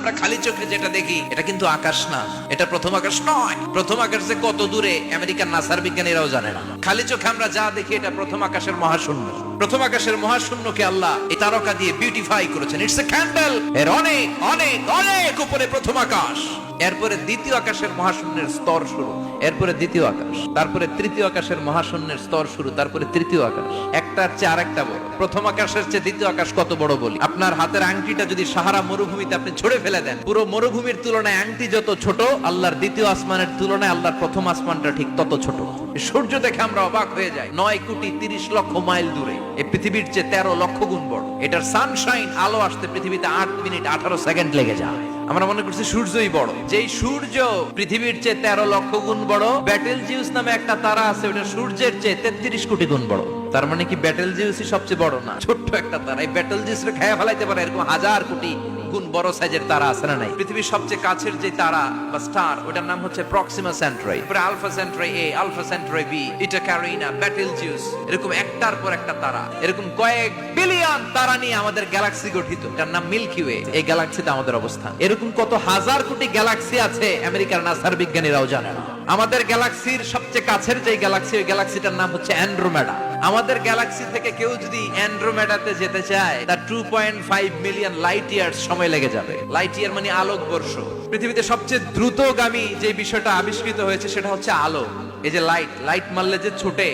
আমরা খালি চোখে যেটা দেখি এটা কিন্তু আকাশ না, এটা প্রথম আকাশ নয়। প্রথম আকাশ যে কত দূরে আমেরিকার নাসার বিজ্ঞানীরাও জানে না। খালি চোখে আমরা যা দেখি এটা প্রথম আকাশের মহাশূন্য। প্রথম আকাশের মহাশূন্যকে আল্লাহ এই তারকা দিয়ে বিউটিফাই করেছেন। It's a candle. এর অনেক অনেক অনেক উপরে প্রথম আকাশ, এরপরে দ্বিতীয় আকাশের মহাশূন্যের স্তর শুরু, এরপরে দ্বিতীয় আকাশ, তারপরে তৃতীয় আকাশের মহাশূন্যের স্তর শুরু, তারপরে তৃতীয় আকাশ। একটার চেয়ে আরেকটা বড়। প্রথম আকাশের চেয়ে দ্বিতীয় আকাশ কত বড় বলি, আপনার হাতের আংটিটা যদি সাহারা মরুভূমিতে আপনি ছুঁড়ে ফেলে দেন, পুরো মরুভূমির তুলনায় আংটি যত ছোট, আল্লাহর দ্বিতীয় আসমানের তুলনায় আল্লাহর প্রথম আসমানটা ঠিক তত ছোট। সূর্য দেখে আমরা অবাক হয়ে যাই, 9,30,00,000 মাইল দূরে। এই পৃথিবীর চেয়ে 13 লক্ষ গুণ বড়। এটার সানশাইন আলো আসতে পৃথিবীতে 8 মিনিট 18 সেকেন্ড লেগে যায়। আমরা মনে করছি সূর্যই বড়। যেই সূর্য পৃথিবীর চেয়ে 13 লক্ষ গুণ বড়, ব্যাটেলজিউস নামে একটা তারা আছে, ওটা সূর্যের চেয়ে 33 কোটি গুণ বড়। তার মানে কি ব্যাটেলজিউসই সবচেয়ে বড় না? ছোট্ট একটা তারা। এই ব্যাটেলজিউসকে খেয়ে ফেলাইতে পারে এরকম 1000 কোটি গুণ বড় সাইজের তারা আছে না নাই? পৃথিবীর সবচেয়ে কাছের যে তারা বা স্টার, ওটার নাম হচ্ছে প্রক্সিমা সেন্ট্রাই, পরে আলফা সেন্ট্রাই এ, আলফা সেন্ট্রাই বি, ইটা ক্যারিনা, ব্যাটেলজিউস, এরকম একটার পর একটা তারা। এরকম কয়েক বিলিয়ন তারা নিয়ে আমাদের গ্যালাক্সি গঠিত। এটার নাম মিল্কি ওয়ে। এই গ্যালাক্সিতে আমাদের অবস্থান। এরকম কত হাজার কোটি গ্যালাক্সি আছে আমেরিকার নাসার বিজ্ঞানীরাও জানে না। আমাদের গ্যালাক্সির সবচেয়ে কাছের যে গ্যালাক্সি, ওই গ্যালাক্সিটার নাম হচ্ছে অ্যান্ড্রোমেডা। আমাদের গ্যালাক্সি থেকে কেউ যদি অ্যান্ড্রোমেডাতে যেতে চায়, তার 2.5 মিলিয়ন লাইট ইয়ার্স সময় লেগে যাবে। লাইট ইয়ার মানে আলোক বর্ষ। পৃথিবীতে সবচেয়ে দ্রুতগামী যে বিষয়টা আবিষ্কৃত হয়েছে সেটা হচ্ছে আলো। এই যে লাইট মারলে যে ছুটে,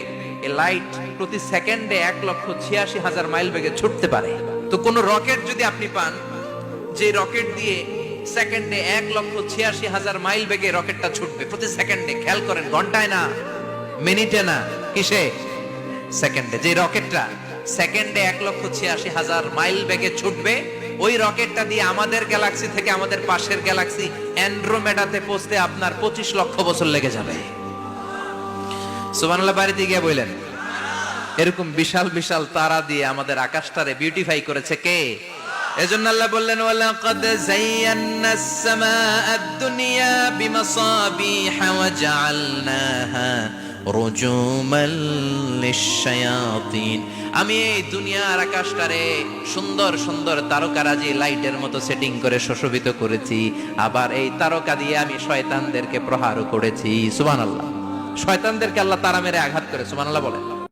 এই লাইট প্রতি সেকেন্ডে 1,86,000 মাইল বেগে ছুটতে পারে। তো কোন রকেট যদি আপনি পান, যে রকেট দিয়ে সেকেন্ডে 1,86,000 মাইল বেগে রকেটটা ছুটবে প্রতি সেকেন্ডে, খেয়াল করেন, ঘন্টায় না, মিনিটে না, কিসে? সেকেন্ডে। যে রকেটটা সেকেন্ডে 1,86,000 মাইল বেগে ছুটবে, ওই রকেটটা দিয়ে আমাদের গ্যালাক্সি থেকে আমাদের পাশের গ্যালাক্সি অ্যান্ড্রোমেডাতে পৌঁছতে আপনার 25 লক্ষ বছর লেগে যাবে। সুবহানাল্লাহ বাড়িতে গিয়ে বললেন। এরকম বিশাল বিশাল তারা দিয়ে আমাদের আকাশটারে বিউটিফাই করেছে কে? এজন্য আল্লাহ বললেন, ওয়ালাকাদ যায়্যানাস সামাআদ দুনিয়া বিমাসাবিহা ওয়া জাআলনাহা রুজুমাল লিশ-শায়াতিন। আমি এই দুনিয়ার আকাশটারে সুন্দর সুন্দর তারকারাজি লাইটের মতো সেটিং করে সুশোভিত করেছি। আবার এই তারকা দিয়ে আমি শয়তানদেরকে প্রহারও করেছি। সুবহানাল্লাহ। শয়তানদেরকে আল্লাহ তারা মেরে আঘাত করে। সুবহানাল্লাহ বলেন।